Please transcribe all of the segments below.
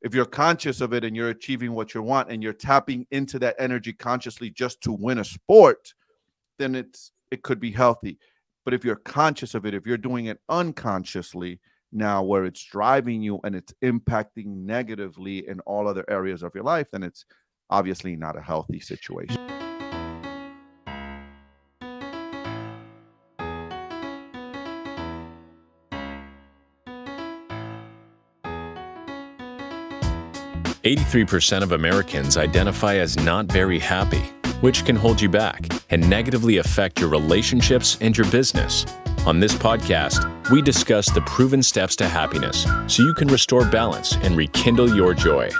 If you're conscious of it and you're achieving what you want and you're tapping into that energy consciously just to win a sport, then it could be healthy. But if you're conscious of it, if you're doing it unconsciously now where it's driving you and it's impacting negatively in all other areas of your life, then it's obviously not a healthy situation. 83% of Americans identify as not very happy, which can hold you back and negatively affect your relationships and your business. On this podcast, we discuss the proven steps to happiness so you can restore balance and rekindle your joy.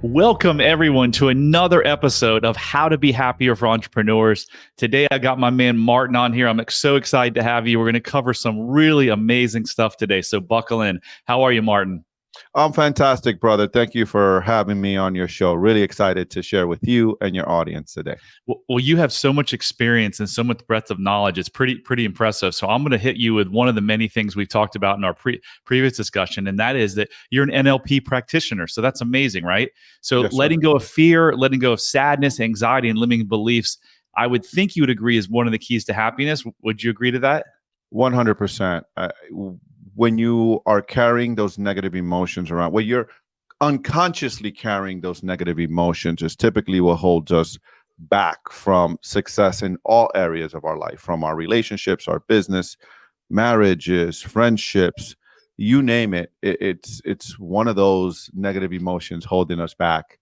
Welcome, everyone, to another episode of How to Be Happier for Entrepreneurs. Today, I got my man Martin on here. I'm so excited to have you. We're going to cover some really amazing stuff today, so buckle in. How are you, Martin? I'm fantastic, brother. Thank you for having me on your show. Really excited to share with you and your audience today. Well, you have so much experience and so much breadth of knowledge. It's pretty impressive. So I'm going to hit you with one of the many things we've talked about in our previous discussion, and that is that you're an NLP practitioner. So that's amazing, right? So Yes, letting go of fear, letting go of sadness, anxiety, and limiting beliefs, I would think you would agree is one of the keys to happiness. Would you agree to that? 100%. When you are carrying those negative emotions around, when you're unconsciously carrying those negative emotions is typically what holds us back from success in all areas of our life, from our relationships, our business, marriages, friendships, you name it. It's one of those negative emotions holding us back.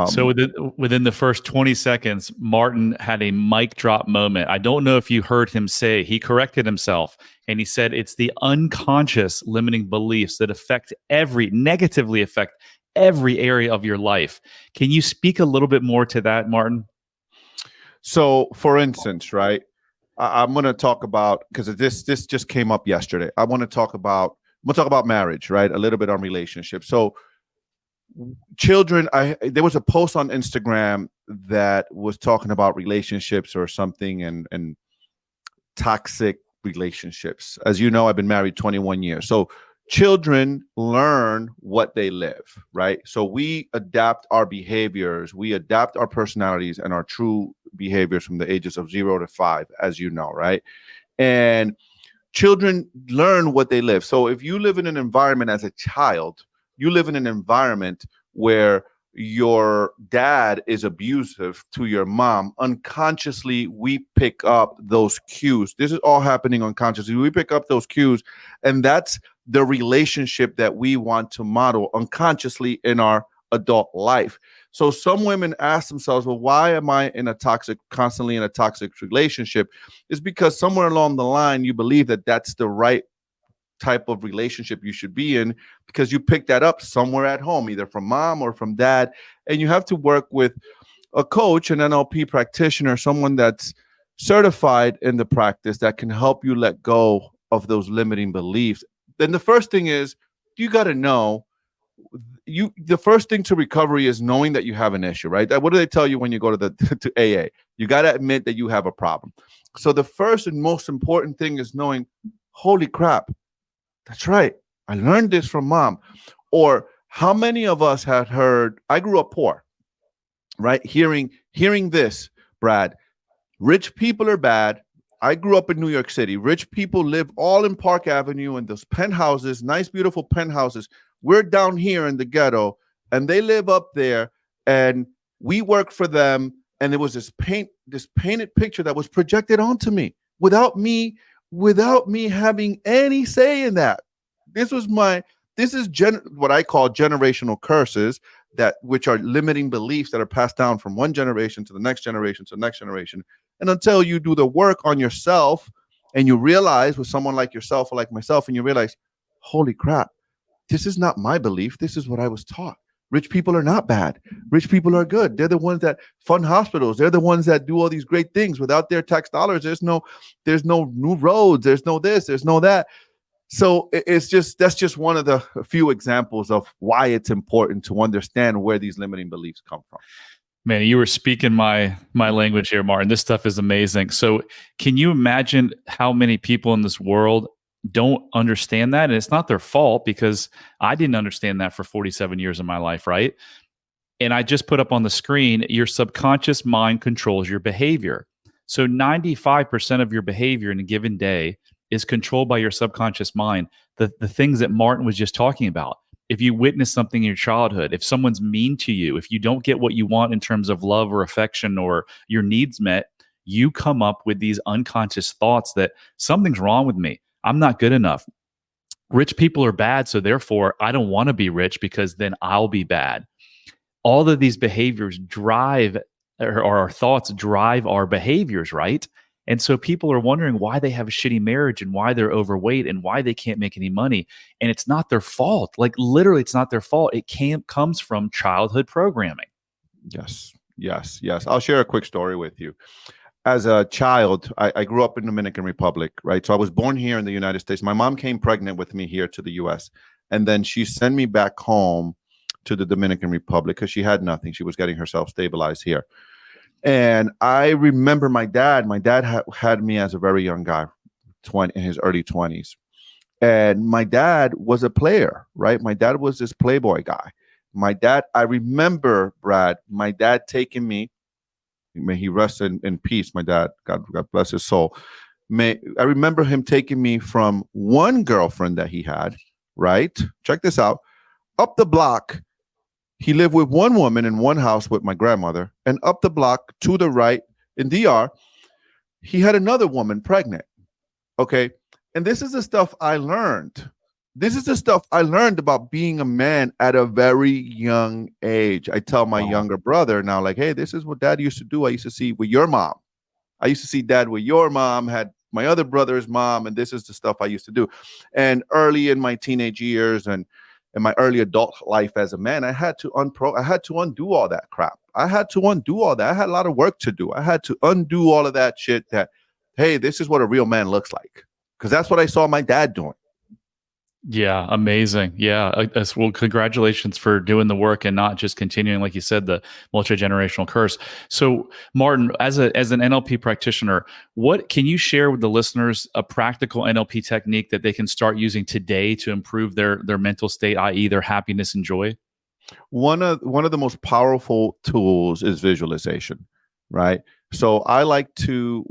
So within the first 20 seconds, Martin had a mic drop moment. I don't know if you heard him say, he corrected himself, and he said it's the unconscious limiting beliefs that negatively affect every area of your life. Can you speak a little bit more to that, Martin? So, for instance, right, I'm going to talk about, because this just came up yesterday. I'm going to talk about marriage, right? A little bit on relationships. So children, there was a post on Instagram that was talking about relationships or something and toxic relationships. As you know, I've been married 21 years. So children learn what they live, right? So we adapt our behaviors, we adapt our personalities and our true behaviors from the ages of 0 to 5, as you know, right? And children learn what they live. So if you live in an environment as a child, you live in an environment where your dad is abusive to your mom, unconsciously, we pick up those cues. This is all happening unconsciously. We pick up those cues, and that's the relationship that we want to model unconsciously in our adult life. So some women ask themselves, well, why am I constantly in a toxic relationship? It's because somewhere along the line, you believe that that's the right type of relationship you should be in because you picked that up somewhere at home, either from mom or from dad. And you have to work with a coach, an NLP practitioner, someone that's certified in the practice that can help you let go of those limiting beliefs. Then the first thing is you got to know the first thing to recovery is knowing that you have an issue, right? What do they tell you when you go to to AA? You got to admit that you have a problem. So the first and most important thing is knowing, holy crap, that's right, I learned this from mom. Or how many of us had heard, I grew up poor, right? Hearing this, Brad, rich people are bad. I grew up in New York City. Rich people live all in Park Avenue in those penthouses, nice, beautiful penthouses. We're down here in the ghetto and they live up there and we work for them. And there was this painted picture that was projected onto me without me having any say in that. This is what I call generational curses, which are limiting beliefs that are passed down from one generation to the next generation to the next generation. And until you do the work on yourself and you realize with someone like yourself or like myself, and you realize, holy crap, this is not my belief. This is what I was taught. Rich people are not bad. Rich people are good. They're the ones that fund hospitals. They're the ones that do all these great things. Without their tax dollars, there's no new roads. There's no this. There's no that. So that's just one of the few examples of why it's important to understand where these limiting beliefs come from. Man, you were speaking my language here, Martin. This stuff is amazing. So, can you imagine how many people in this world don't understand that? And it's not their fault, because I didn't understand that for 47 years of my life, right? And I just put up on the screen, your subconscious mind controls your behavior. So 95% of your behavior in a given day is controlled by your subconscious mind. The things that Martin was just talking about. If you witness something in your childhood, if someone's mean to you, if you don't get what you want in terms of love or affection or your needs met, you come up with these unconscious thoughts that something's wrong with me. I'm not good enough. Rich people are bad, so therefore I don't want to be rich because then I'll be bad. All of these behaviors drive, or our thoughts drive our behaviors, right? And so people are wondering why they have a shitty marriage and why they're overweight and why they can't make any money. And it's not their fault. Like, literally, it's not their fault. It comes from childhood programming. Yes. I'll share a quick story with you. As a child, I grew up in Dominican Republic, right? So I was born here in the United States. My mom came pregnant with me here to the US. And then she sent me back home to the Dominican Republic because she had nothing. She was getting herself stabilized here. And I remember my dad had me as a very young guy, in his early 20s. And my dad was a player, right? My dad was this playboy guy. I remember, Brad, my dad taking me, may he rest in peace, my dad, God bless his soul. I remember him taking me from one girlfriend that he had, right? Check this out. Up the block, he lived with one woman in one house with my grandmother, and up the block to the right in DR, he had another woman pregnant. Okay. And this is the stuff I learned. This is the stuff I learned about being a man at a very young age. I tell my younger brother now, like, hey, this is what dad used to do. I used to see with your mom. I used to see dad with your mom, had my other brother's mom, and this is the stuff I used to do. And early in my teenage years and in my early adult life as a man, I had to undo all that crap. I had to undo all that. I had a lot of work to do. I had to undo all of that shit that, hey, this is what a real man looks like. Because that's what I saw my dad doing. Yeah, amazing. Yeah. Well, congratulations for doing the work and not just continuing, like you said, the multi-generational curse. So, Martin, as an NLP practitioner, what can you share with the listeners a practical NLP technique that they can start using today to improve their mental state, i.e. their happiness and joy? One of the most powerful tools is visualization, right? So I like to,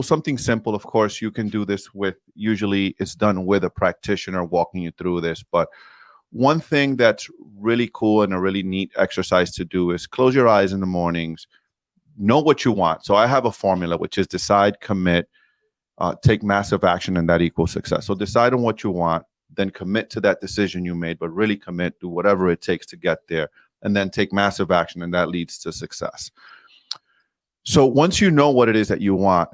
something simple, of course, you can do this with, usually it's done with a practitioner walking you through this. But one thing that's really cool and a really neat exercise to do is close your eyes in the mornings, know what you want. So I have a formula, which is decide, commit, take massive action, and that equals success. So decide on what you want, then commit to that decision you made, but really commit, do whatever it takes to get there, and then take massive action, and that leads to success. So once you know what it is that you want,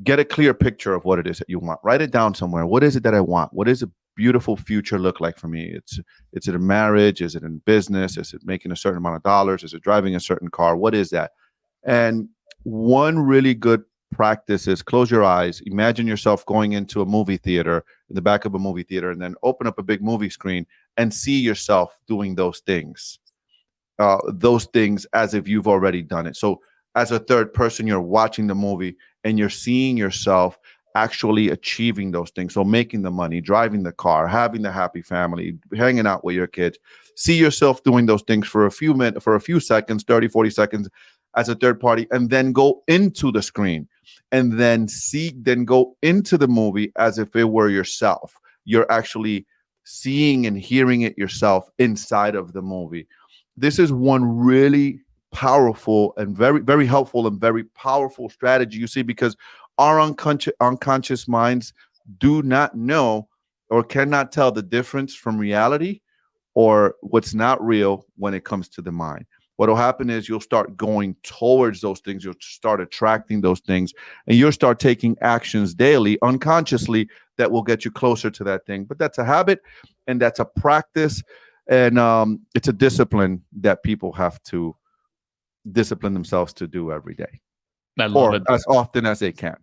get a clear picture of what it is that you want. Write it down somewhere. What is it that I want? What does a beautiful future look like for me? Is it a marriage? Is it in business? Is it making a certain amount of dollars? Is it driving a certain car? What is that? And one really good practice is close your eyes. Imagine yourself going into a movie theater, in the back of a movie theater, and then open up a big movie screen and see yourself doing those things as if you've already done it. So as a third person, you're watching the movie and you're seeing yourself actually achieving those things. So making the money, driving the car, having the happy family, hanging out with your kids. See yourself doing those things for a few minutes, for a few seconds, 30, 40 seconds as a third party, and then go into the screen and then go into the movie as if it were yourself. You're actually seeing and hearing it yourself inside of the movie. This is one really powerful and very, very helpful and very powerful strategy, you see, because our unconscious minds do not know or cannot tell the difference from reality or what's not real when it comes to the mind. What will happen is you'll start going towards those things. You'll start attracting those things, and you'll start taking actions daily, unconsciously, that will get you closer to that thing. But that's a habit, and that's a practice, and it's a discipline that people have to discipline themselves to do every day, I love it. As often as they can.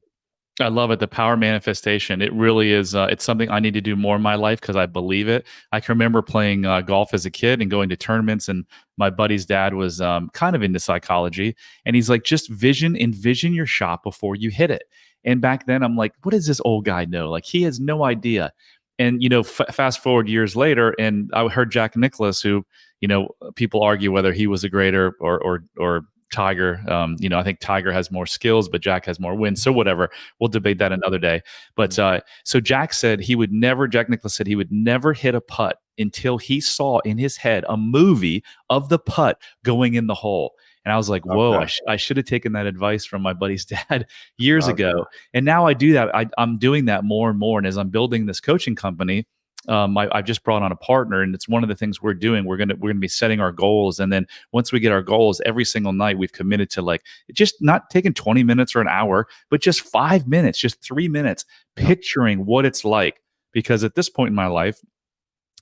I love it. The power manifestation. It really is. It's something I need to do more in my life because I believe it. I can remember playing golf as a kid and going to tournaments, and my buddy's dad was kind of into psychology, and he's like, just envision your shot before you hit it. And back then, I'm like, what does this old guy know? Like, he has no idea. And fast forward years later, and I heard Jack Nicklaus, who people argue whether he was a greater or Tiger. I think Tiger has more skills, but Jack has more wins. So whatever, we'll debate that another day. But so Jack Nicklaus said he would never hit a putt until he saw in his head a movie of the putt going in the hole. And I was like, whoa, I should have taken that advice from my buddy's dad years ago. And now I do that. I'm doing that more and more. And as I'm building this coaching company, I've just brought on a partner, and it's one of the things we're doing. We're gonna be setting our goals, and then once we get our goals, every single night we've committed to like just not taking 20 minutes or an hour, but just 5 minutes, just 3 minutes, picturing what it's like. Because at this point in my life,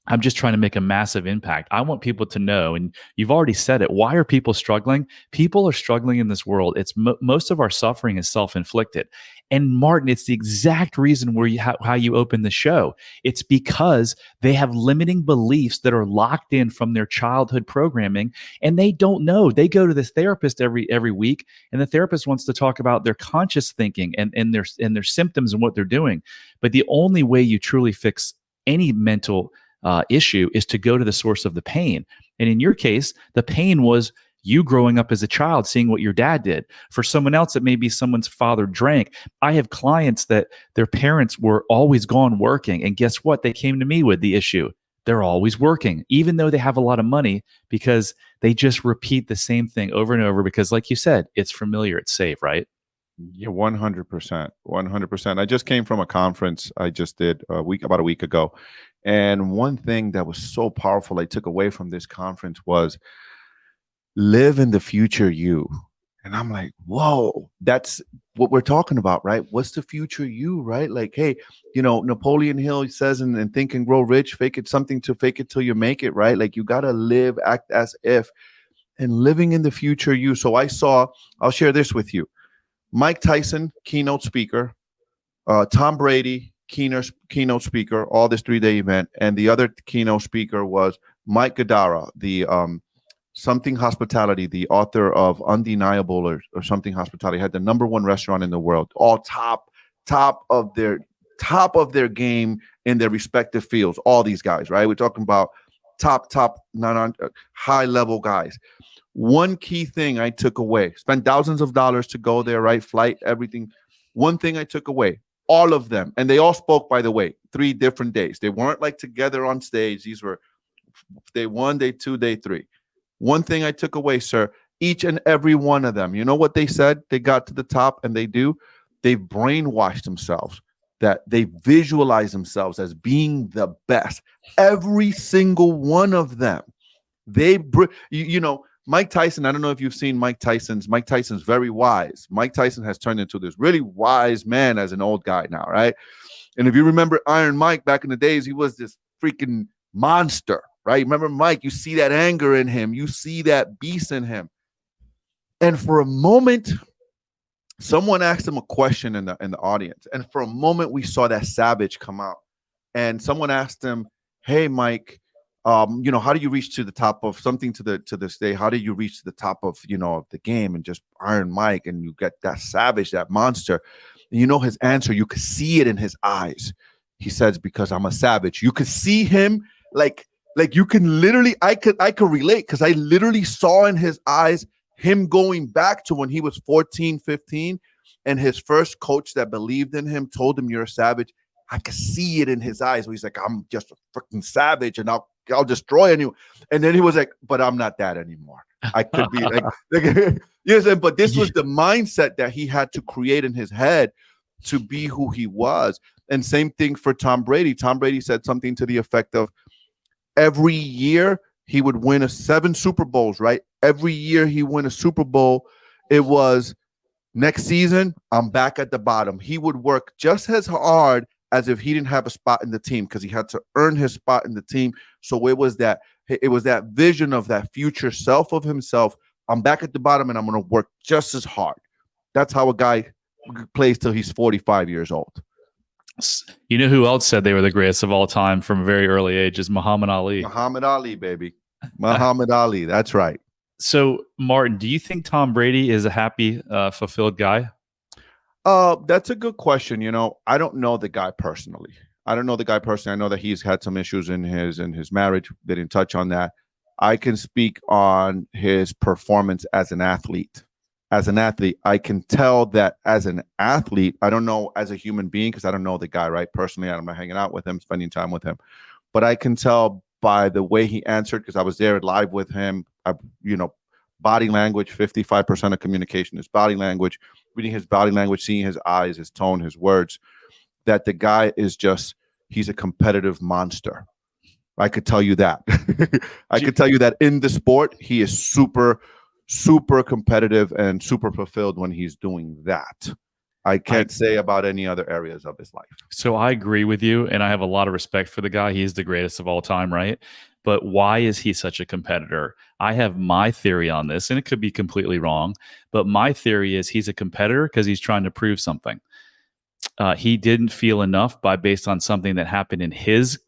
I'm just trying to make a massive impact. I want people to know, and you've already said it. Why are people struggling? People are struggling in this world. It's most of our suffering is self-inflicted. And Martin, it's the exact reason how you open the show. It's because they have limiting beliefs that are locked in from their childhood programming, and they don't know. They go to this therapist every week, and the therapist wants to talk about their conscious thinking and their symptoms and what they're doing. But the only way you truly fix any mental issue is to go to the source of the pain. And in your case, the pain was you growing up as a child, seeing what your dad did. For someone else, it may be someone's father drank. I have clients that their parents were always gone working. And guess what? They came to me with the issue. They're always working, even though they have a lot of money, because they just repeat the same thing over and over because, like you said, it's familiar, it's safe, right? Yeah, 100%. 100%. I just came from a conference I just did about a week ago. And one thing that was so powerful I took away from this conference was live in the future you. And I'm like, whoa, that's what we're talking about, right? What's the future you, right? Like, hey, Napoleon Hill says in Think and Grow Rich, fake it till you make it, right? Like, you got to live, act as if, and living in the future you. So I'll share this with you. Mike Tyson, keynote speaker, Tom Brady, keynote speaker, all this 3-day event. And the other keynote speaker was Mike Gadara, the Something Hospitality, the author of Undeniable or Something Hospitality, had the #1 restaurant in the world, all top of their game in their respective fields. All these guys, right? We're talking about top high level guys. One key thing I took away, spent thousands of dollars to go there, right? Flight, everything. One thing I took away, all of them, and they all spoke, by the way, 3 different days. They weren't like together on stage. These were day 1, day 2, day 3. One thing I took away, sir, each and every one of them, you know what they said? They got to the top, and they've brainwashed themselves, that they visualize themselves as being the best. Every single one of them. Mike Tyson, I don't know if you've seen Mike Tyson's very wise. Mike Tyson has turned into this really wise man as an old guy now, right? And if you remember Iron Mike back in the days, he was this freaking monster, right? Remember Mike, you see that anger in him. You see that beast in him. And for a moment, someone asked him a question in the audience. And for a moment, we saw that savage come out. And someone asked him, hey, Mike, how do you reach to the top of something to this day? How do you reach to the top of, the game and just Iron Mike, and you get that savage, that monster? And his answer, you could see it in his eyes. He says, because I'm a savage. You could see him like you can literally, I could relate, because I literally saw in his eyes him going back to when he was 14, 15, and his first coach that believed in him told him, you're a savage. I could see it in his eyes where he's like, I'm just a freaking savage, and I'll destroy anyone. And then he was like, but I'm not that anymore. I could be like yes, but this was the mindset that he had to create in his head to be who he was. And same thing for Tom Brady. Tom Brady said something to the effect of, every year he would win 7 Super Bowls, right? Every year he win a Super Bowl. It was, next season, I'm back at the bottom. He would work just as hard as if he didn't have a spot in the team, because he had to earn his spot in the team. So it was that vision of that future self of himself. I'm back at the bottom, and I'm going to work just as hard. That's how a guy plays till he's 45 years old. You know who else said they were the greatest of all time from a very early age is Muhammad Ali. Muhammad Ali, baby. Muhammad Ali. That's right. So, Martin, do you think Tom Brady is a happy, fulfilled guy? That's a good question. I don't know the guy personally. I know that he's had some issues in his marriage. They didn't touch on that. I can speak on his performance as an athlete. As an athlete, I can tell that as an athlete, I don't know as a human being because I don't know the guy, right? Personally, I'm not hanging out with him, spending time with him. But I can tell by the way he answered, because I was there live with him, body language, 55% of communication is body language, reading his body language, seeing his eyes, his tone, his words, that the guy is he's a competitive monster. I could tell you that. I could tell you that in the sport, he is super, super competitive and super fulfilled when he's doing that. I can't say about any other areas of his life. So I agree with you, and I have a lot of respect for the guy. He is the greatest of all time, right? But why is he such a competitor? I have my theory on this, and it could be completely wrong, but my theory is he's a competitor because he's trying to prove something. He didn't feel enough based on something that happened in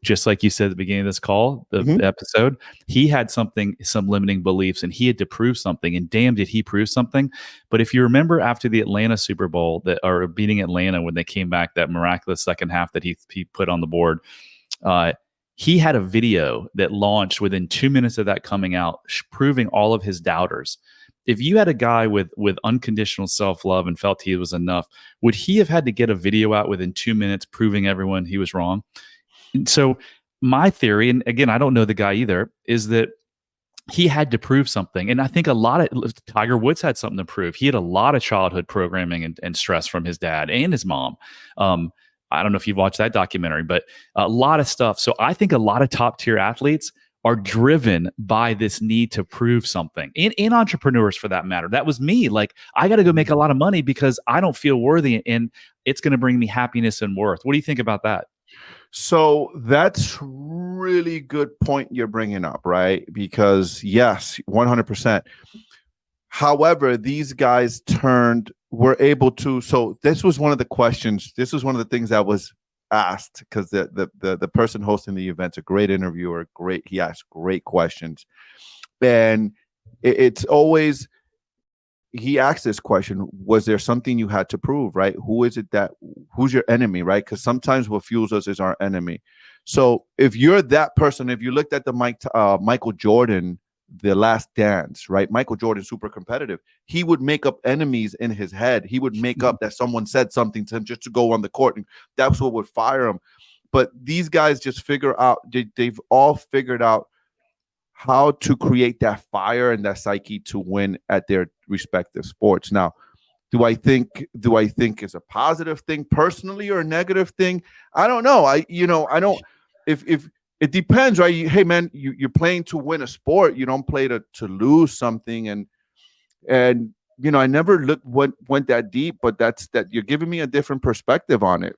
just like you said at the beginning of this call, the episode, he had some limiting beliefs and he had to prove something, and damn, did he prove something. But if you remember after the Atlanta Super Bowl or beating Atlanta, when they came back, that miraculous second half that he put on the board, he had a video that launched within 2 minutes of that coming out, proving all of his doubters. If you had a guy with unconditional self-love and felt he was enough, would he have had to get a video out within 2 minutes proving everyone he was wrong? And so my theory, and again, I don't know the guy either, is that he had to prove something. And I think Tiger Woods had something to prove. He had a lot of childhood programming and stress from his dad and his mom. I don't know if you've watched that documentary, but a lot of stuff. So I think a lot of top tier athletes are driven by this need to prove something. In entrepreneurs, for that matter. That was me. Like, I got to go make a lot of money because I don't feel worthy, and it's going to bring me happiness and worth. What do you think about that? So that's really good point you're bringing up, right? Because yes, 100%. However, these guys were able to. So this was one of the questions. This was one of the things that was asked, because the person hosting the event's a great interviewer. He asked great questions, and it's always, he asked this question: was there something you had to prove, right? Who's your enemy, right? Because sometimes what fuels us is our enemy. So if you're that person, if you looked at the Michael Jordan, The Last Dance, right? Michael Jordan, super competitive. He would make up enemies in his head. He would make up that someone said something to him just to go on the court, and that's what would fire him. But these guys just they've all figured out how to create that fire and that psyche to win at their respective sports. Now, do I think it's a positive thing personally or a negative thing? I don't know. I don't. If it depends, right? Hey, man, you're playing to win a sport. You don't play to lose something. And I never went that deep, but that you're giving me a different perspective on it.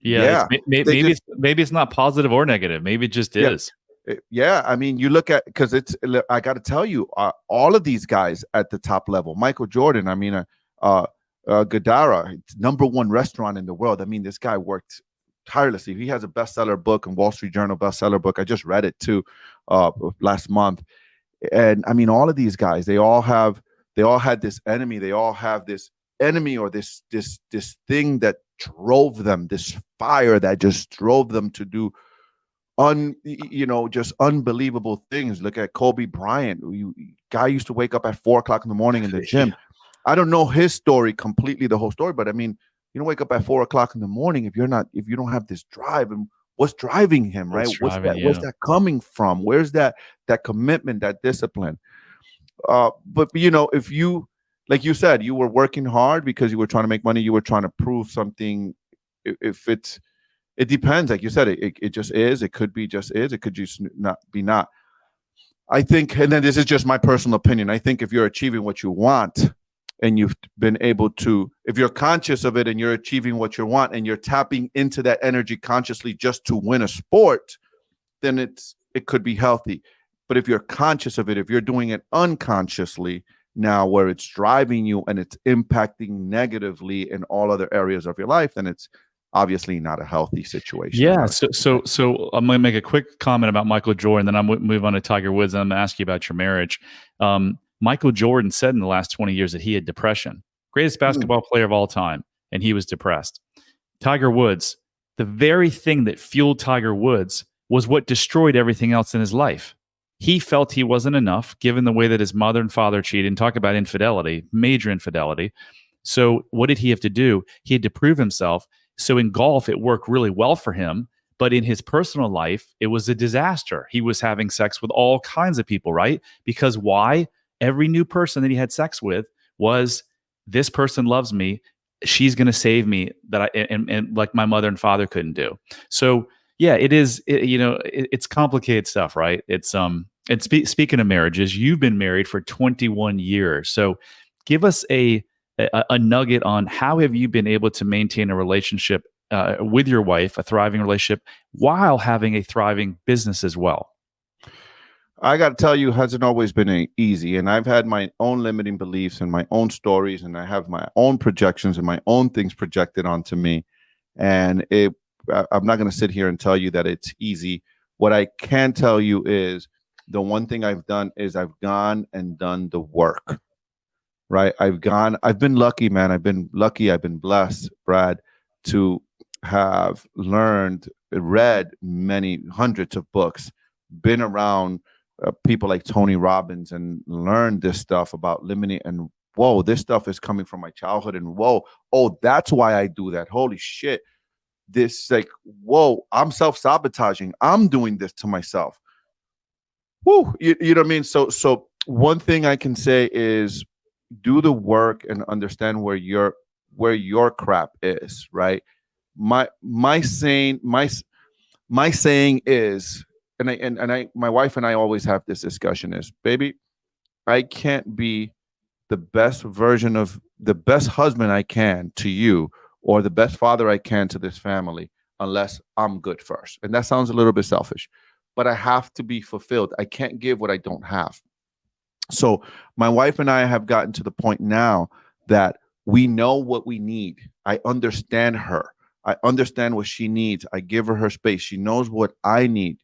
Yeah. Maybe it's not positive or negative. Maybe it just is. Yeah. I mean, you look at, because I got to tell you, all of these guys at the top level, Michael Jordan, I mean, Gadara, #1 restaurant in the world. I mean, this guy worked tirelessly. He has a bestseller book, and Wall Street Journal bestseller book. I just read it too last month. And I mean, all of these guys, they all had this enemy. They all have this enemy or this thing that drove them, this fire that just drove them to do just unbelievable things. Look at Kobe Bryant. Guy used to wake up at 4:00 in the morning in the gym. I don't know his story completely, the whole story, but I mean, you don't wake up at 4:00 in the morning if you don't have this drive. And what's driving him, right? What's that coming from? Where's that commitment, that discipline? But if you, like you said, you were working hard because you were trying to make money, you were trying to prove something. It depends. Like you said, it just is. It could be just is. It could just not be not. I think, and then this is just my personal opinion, I think if you're achieving what you want, and you've been able to, if you're conscious of it and you're achieving what you want and you're tapping into that energy consciously just to win a sport, then it could be healthy. But if you're conscious of it, if you're doing it unconsciously, now where it's driving you and it's impacting negatively in all other areas of your life, then it's obviously not a healthy situation. Yeah. So I'm going to make a quick comment about Michael Jordan, then I'm going to move on to Tiger Woods, and I'm going to ask you about your marriage. Michael Jordan said in the last 20 years that he had depression. Greatest basketball player of all time, and he was depressed. Tiger Woods, the very thing that fueled Tiger Woods was what destroyed everything else in his life. He felt he wasn't enough, given the way that his mother and father cheated, and talk about infidelity, major infidelity. So what did he have to do? He had to prove himself. So in golf, it worked really well for him. But in his personal life, it was a disaster. He was having sex with all kinds of people, right? Because why? Every new person that he had sex with was, this person loves me. She's going to save me, and like my mother and father couldn't do. So yeah, it's complicated stuff, right? And speaking of marriages, you've been married for 21 years. So give us a nugget on how have you been able to maintain a relationship with your wife, a thriving relationship, while having a thriving business as well? I got to tell you, it hasn't always been easy. And I've had my own limiting beliefs and my own stories, and I have my own projections and my own things projected onto me. And I'm not going to sit here and tell you that it's easy. What I can tell you is the one thing I've done is I've gone and done the work, right? I've been lucky, man. I've been blessed, Brad, to have read many hundreds of books, been around people like Tony Robbins, and learned this stuff about limiting. And whoa, this stuff is coming from my childhood. And whoa, oh, that's why I do that. Holy shit. This, like, whoa, I'm self-sabotaging. I'm doing this to myself. Woo, you know what I mean? So one thing I can say is do the work and understand where your crap is, right? My saying is, and my wife and I always have this discussion is, baby, I can't be the best husband I can to you, or the best father I can to this family, unless I'm good first. And that sounds a little bit selfish, but I have to be fulfilled. I can't give what I don't have. So my wife and I have gotten to the point now that we know what we need. I understand her. I understand what she needs. I give her space. She knows what I need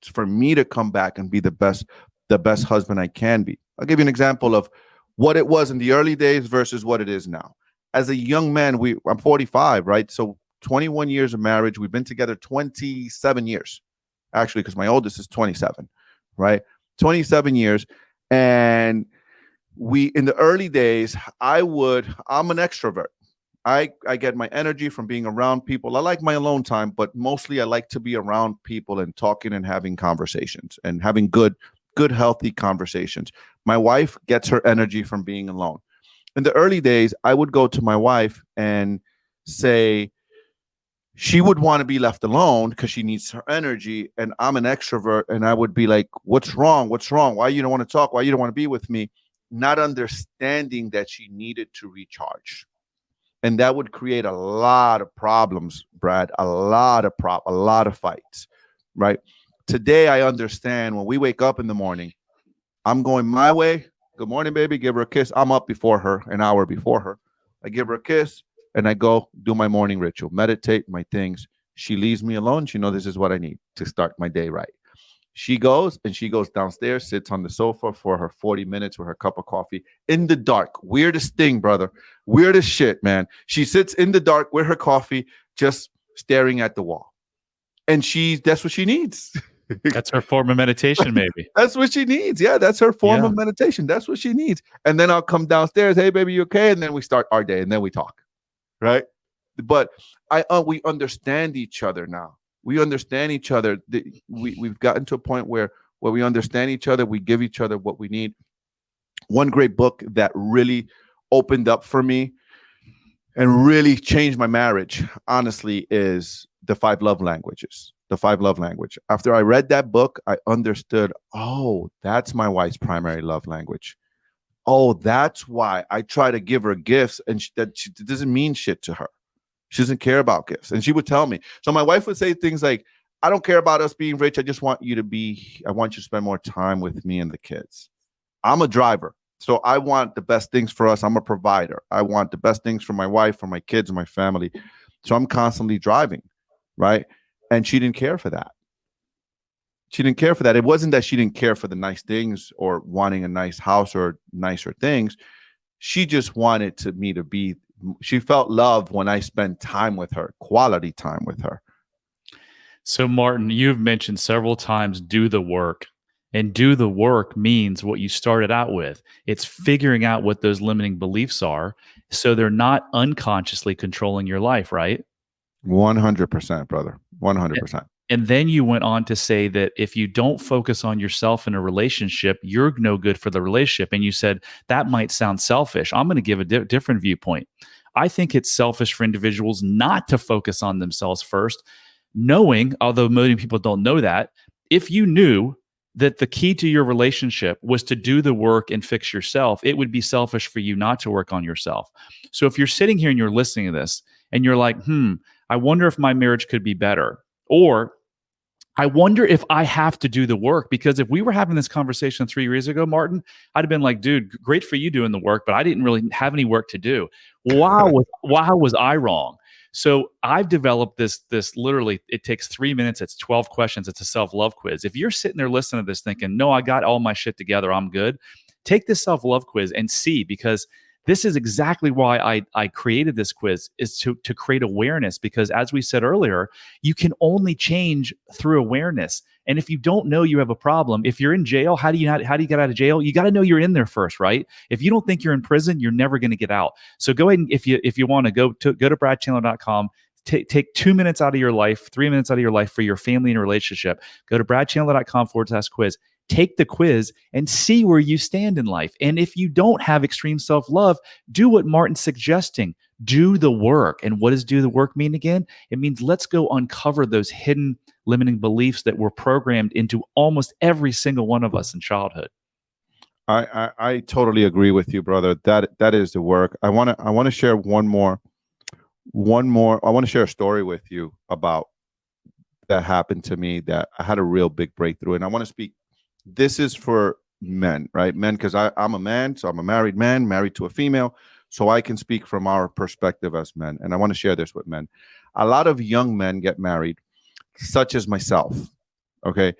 for me to come back and be the best husband I can be. I'll give you an example of what it was in the early days versus what it is now. As a young man, I'm 45, right? So 21 years of marriage. We've been together 27 years, actually, because my oldest is 27, right? 27 years. And in the early days, I'm an extrovert. I get my energy from being around people. I like my alone time, but mostly I like to be around people and talking and having conversations and having good, healthy conversations. My wife gets her energy from being alone. In the early days, I would go to my wife and say she would want to be left alone because she needs her energy, and I'm an extrovert, and I would be like, what's wrong? Why you don't want to talk? Why you don't want to be with me? Not understanding that she needed to recharge. And that would create a lot of problems, Brad, a lot of fights, right? Today, I understand when we wake up in the morning, I'm going my way. Good morning, baby. Give her a kiss. I'm up before her, an hour before her. I give her a kiss and I go do my morning ritual, meditate my things. She leaves me alone. She knows this is what I need to start my day right. She goes downstairs, sits on the sofa for her 40 minutes with her cup of coffee in the dark. Weirdest thing, brother. Weirdest shit, man. She sits in the dark with her coffee, just staring at the wall. And that's what she needs. That's her form of meditation, maybe. That's what she needs. Yeah, that's her form of meditation. That's what she needs. And then I'll come downstairs. Hey, baby, you okay? And then we start our day and then we talk. Right. But we understand each other now. We understand each other. We've gotten to a point where we understand each other. We give each other what we need. One great book that really opened up for me and really changed my marriage, honestly, is The 5 Love Languages. The 5 Love Language. After I read that book, I understood, oh, that's my wife's primary love language. Oh, that's why I try to give her gifts and that doesn't mean shit to her. She doesn't care about gifts. And she would tell me. So my wife would say things like, I don't care about us being rich. I want you to spend more time with me and the kids. I'm a driver. So I want the best things for us. I'm a provider. I want the best things for my wife, for my kids, and my family. So I'm constantly driving, right? And she didn't care for that. She didn't care for that. It wasn't that she didn't care for the nice things or wanting a nice house or nicer things. She just wanted me to be, she felt loved when I spent time with her, quality time with her. So, Martin, you've mentioned several times do the work. And do the work means what you started out with. It's figuring out what those limiting beliefs are so they're not unconsciously controlling your life, right? 100%, brother. 100%. And then you went on to say that if you don't focus on yourself in a relationship, you're no good for the relationship. And you said that might sound selfish. I'm going to give a different viewpoint. I think it's selfish for individuals not to focus on themselves first, knowing, although many people don't know that, if you knew that the key to your relationship was to do the work and fix yourself, it would be selfish for you not to work on yourself. So if you're sitting here and you're listening to this and you're like, I wonder if my marriage could be better, or I wonder if I have to do the work, because if we were having this conversation 3 years ago, Martin, I'd have been like, dude, great for you doing the work, but I didn't really have any work to do. Wow, was I wrong? So I've developed this literally, it takes 3 minutes. It's 12 questions. It's a self-love quiz. If you're sitting there listening to this thinking, no, I got all my shit together, I'm good. Take this self-love quiz and see, because this is exactly why I created this quiz, is to create awareness, because as we said earlier, you can only change through awareness. And if you don't know you have a problem, if you're in jail, how do you get out of jail? You got to know you're in there first, right? If you don't think you're in prison, you're never going to get out. So go ahead and if you want to go to bradchandler.com, take 2 minutes out of your life, 3 minutes out of your life for your family and relationship. Go to bradchandler.com/quiz. Take the quiz and see where you stand in life. And if you don't have extreme self-love, do what Martin's suggesting. Do the work. And what does do the work mean again? It means let's go uncover those hidden limiting beliefs that were programmed into almost every single one of us in childhood. I totally agree with you, brother. That is the work. I want to share one more. I want to share a story with you about that happened to me, that I had a real big breakthrough. And I want to speak. This is for men, right? Men, because I'm a man, so I'm a married man, married to a female, so I can speak from our perspective as men. And I want to share this with men. A lot of young men get married, such as myself, okay?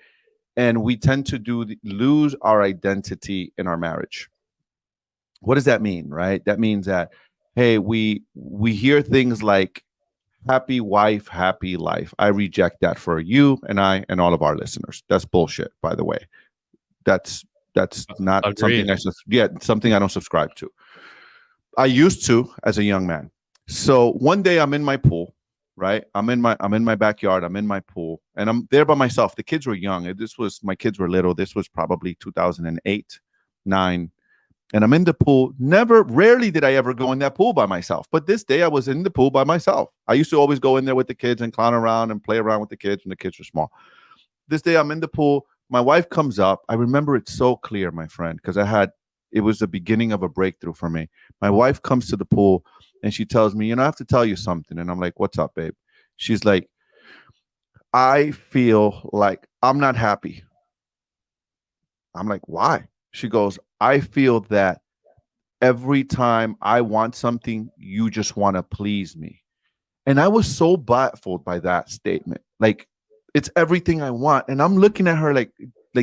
And we tend to lose our identity in our marriage. What does that mean, right? That means that, hey, we hear things like happy wife, happy life. I reject that for you and I and all of our listeners. That's bullshit, by the way. That's not Agreed. something I don't subscribe to. I used to as a young man. So one day I'm in my pool, right? I'm in my backyard. I'm in my pool, and I'm there by myself. The kids were young. My kids were little. This was probably 2008, 9. And I'm in the pool. Rarely did I ever go in that pool by myself. But this day I was in the pool by myself. I used to always go in there with the kids and clown around and play around with the kids when the kids were small. This day I'm in the pool. My wife comes up. I remember it so clear, my friend, because it was the beginning of a breakthrough for me. My wife comes to the pool and she tells me, I have to tell you something. And I'm like, what's up, babe? She's like, I feel like I'm not happy. I'm like, why? She goes, I feel that every time I want something, you just want to please me. And I was so baffled by that statement. Like, it's everything I want. And I'm looking at her like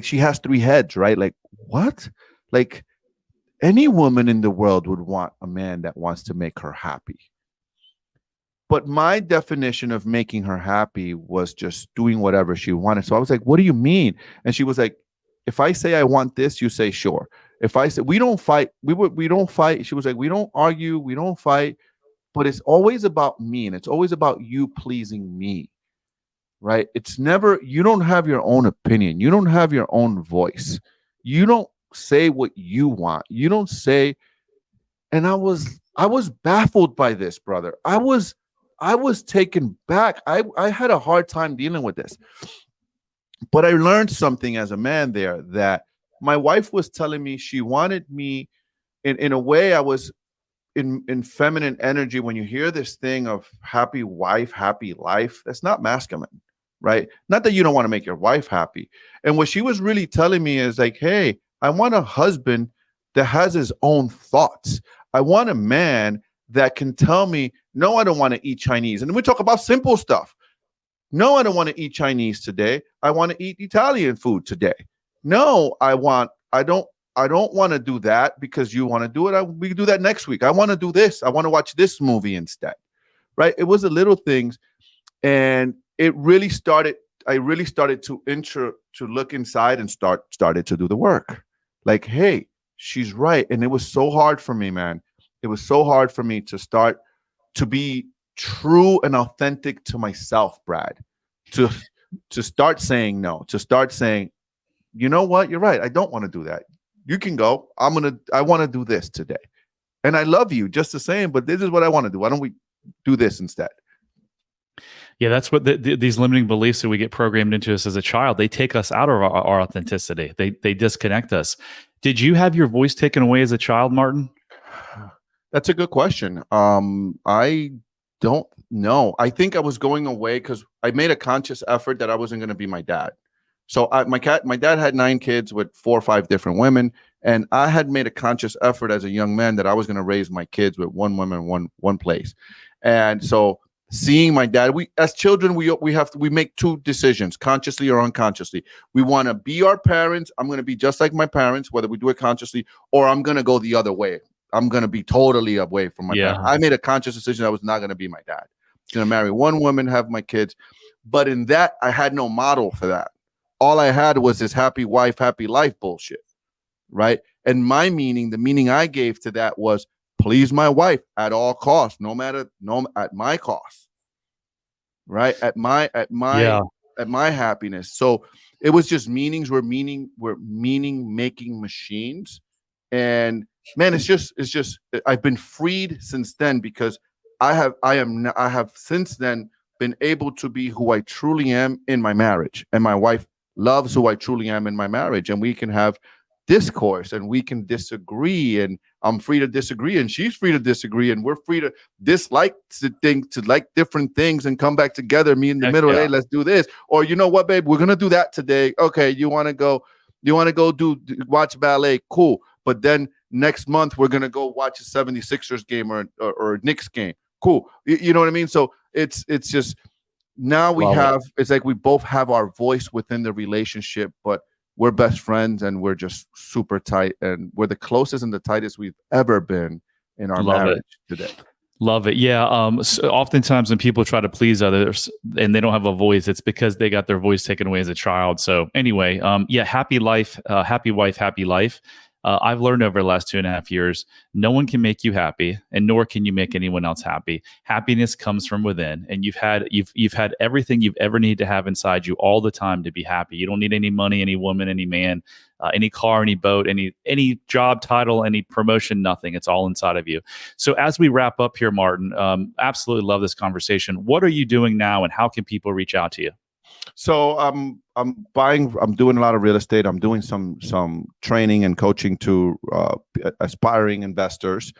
she has 3 heads, right? Like, what? Like, any woman in the world would want a man that wants to make her happy. But my definition of making her happy was just doing whatever she wanted. So I was like, what do you mean? And she was like, if I say I want this, you say sure. If I say we don't fight, we don't fight. She was like, we don't argue, we don't fight, but it's always about me and it's always about you pleasing me. Right? It's never, you don't have your own opinion. You don't have your own voice. You don't say what you want. You don't say, and I was baffled by this, brother. I was taken back. I had a hard time dealing with this. But I learned something as a man there, that my wife was telling me she wanted me in a way. I was in feminine energy. When you hear this thing of happy wife, happy life, that's not masculine, right? Not that you don't want to make your wife happy. And what she was really telling me is like, hey, I want a husband that has his own thoughts. I want a man that can tell me, no, I don't want to eat Chinese. And we talk about simple stuff. No, I don't want to eat Chinese today. I want to eat Italian food today. No, I don't want to do that because you want to do it. We can do that next week. I want to do this. I want to watch this movie instead. Right? It was the little things, and it really started. I really started to look inside and started to do the work. Like, hey, she's right, and it was so hard for me, man. It was so hard for me to start to be true and authentic to myself, Brad. To start saying no. To start saying, you know what? You're right. I don't want to do that. You can go. I want to do this today, and I love you just the same. But this is what I want to do. Why don't we do this instead? Yeah, that's what these limiting beliefs that we get programmed into us as a child, they take us out of our authenticity. They disconnect us. Did you have your voice taken away as a child, Martin? That's a good question. I don't know. I think I was going away because I made a conscious effort that I wasn't going to be my dad. So my dad had 9 kids with 4 or 5 different women. And I had made a conscious effort as a young man that I was going to raise my kids with one woman, one place. And so seeing my dad, we as children, we make 2 decisions, consciously or unconsciously. We want to be our parents. I'm going to be just like my parents, whether we do it consciously, or I'm going to go the other way. I'm going to be totally away from my parents. I made a conscious decision I was not going to be my dad. I was going to marry one woman, have my kids. But in that, I had no model for that. All I had was this happy wife, happy life bullshit, right? And the meaning I gave to that was please my wife at all costs, at my cost, right? At my happiness. So it was just meanings were meaning making machines. And man, it's just I've been freed since then because I have since then been able to be who I truly am in my marriage, and my wife loves who I truly am in my marriage, and we can have discourse and we can disagree, and I'm free to disagree and she's free to disagree, and we're free to dislike to like different things and come back together, me in the middle. Hey, let's do this. Or you know what, babe, we're gonna do that today. Okay, you want to go watch ballet? Cool. But then next month we're gonna go watch a 76ers game or a Knicks game. Cool. You know what I mean? So it's just now it's like we both have our voice within the relationship, but we're best friends and we're just super tight, and we're the closest and the tightest we've ever been in our marriage today. Love it. Yeah. So oftentimes when people try to please others and they don't have a voice, it's because they got their voice taken away as a child. So anyway, happy life, happy wife, happy life. I've learned over the last 2.5 years, no one can make you happy, and nor can you make anyone else happy. Happiness comes from within, and you've had everything you've ever needed to have inside you all the time to be happy. You don't need any money, any woman, any man, any car, any boat, any job title, any promotion, nothing. It's all inside of you. So as we wrap up here, Martin, absolutely love this conversation. What are you doing now, and how can people reach out to you? So I'm doing a lot of real estate. I'm doing some training and coaching to aspiring investors.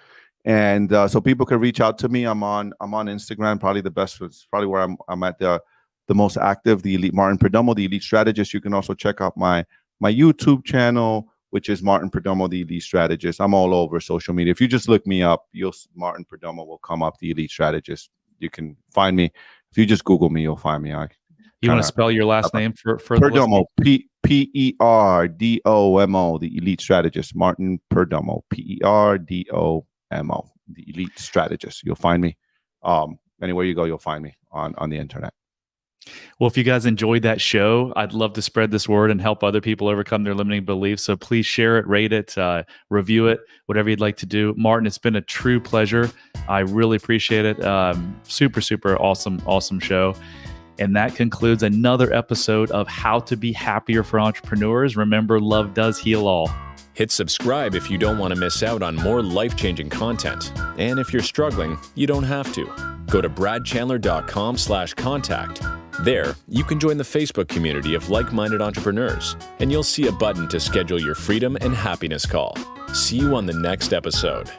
And so people can reach out to me. I'm on Instagram, probably the best. It's probably where I'm at the most active, the Elite Martin Perdomo, the Elite Strategist. You can also check out my YouTube channel, which is Martin Perdomo, the Elite Strategist. I'm all over social media. If you just look me up, Martin Perdomo will come up, the Elite Strategist. You can find me. If you just Google me, you'll find me. You want to spell your last name for Perdomo, Perdomo, the Elite Strategist. Martin Perdomo, Perdomo, the Elite Strategist. You'll find me. Anywhere you go, you'll find me on the internet. Well, if you guys enjoyed that show, I'd love to spread this word and help other people overcome their limiting beliefs. So please share it, rate it, review it, whatever you'd like to do. Martin, it's been a true pleasure. I really appreciate it. Super, super awesome show. And that concludes another episode of How to Be Happier for Entrepreneurs. Remember, love does heal all. Hit subscribe if you don't want to miss out on more life-changing content. And if you're struggling, you don't have to. Go to bradchandler.com/contact. There, you can join the Facebook community of like-minded entrepreneurs, and you'll see a button to schedule your freedom and happiness call. See you on the next episode.